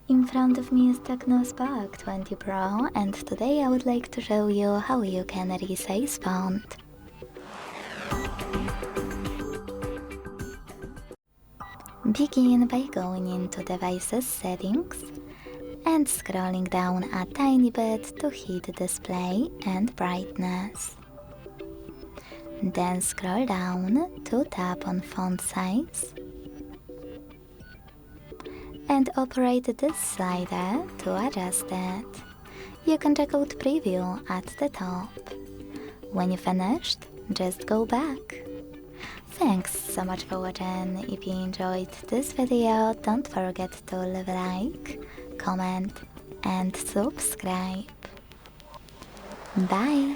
In front of me is TECNO Spark 20 Pro, and today I would like to show you how you can resize font. Begin by going into Devices Settings and scrolling down a tiny bit to hit Display and Brightness. Then scroll down to tap on Font Size and operate this slider to adjust it. You can check out Preview at the top. When you finished, just go back. Thanks so much for watching. If you enjoyed this video, don't forget to leave a like, comment and subscribe. Bye!